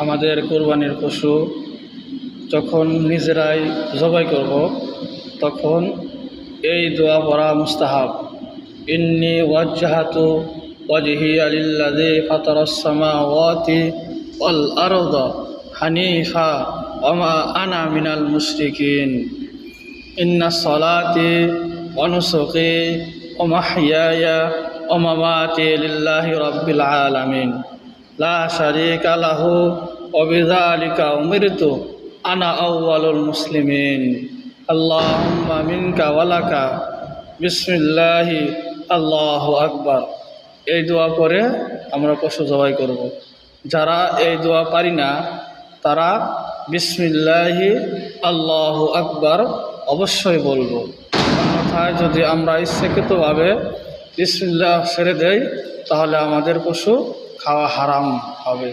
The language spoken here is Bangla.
আমাদের কোরবানির পশু যখন নিজেরাই জবাই করব তখন এই দোয়া পড়া মুস্তাহাব। ইন্নী ওয়াজ্জাহাতু ওয়াজহিয়া লিল্লাযী ফাতারাস সামাওয়াতি ওয়াল আরদা হানিফা ওয়া মা আনা মিনাল মুশরিকিন। ইন্নাস সালাতি ওয়া নুসুকি ওয়া মাহইয়ায়া ওয়া মামাতি লিল্লাহি রাব্বিল আলামিন লা শারীকা লাহু ওয়া বিযালিকা উমিরতু আনা আউয়ালুল মুসলিমিন। আল্লাহুম্মা মিনকা ওয়া লাকা বিসমিল্লাহি আল্লাহু আকবার। এই দোয়া করে আমরা পশু জবাই করব। যারা এই দোয়া পারি না তারা বিসমিল্লাহি আল্লাহু আকবার অবশ্যই বলবো। অন্যথায় যদি আমরা ইচ্ছাকৃতভাবে বিসমিল্লাহ ছেড়ে দেই তাহলে আমাদের পশু খাওয়া হারাম হবে।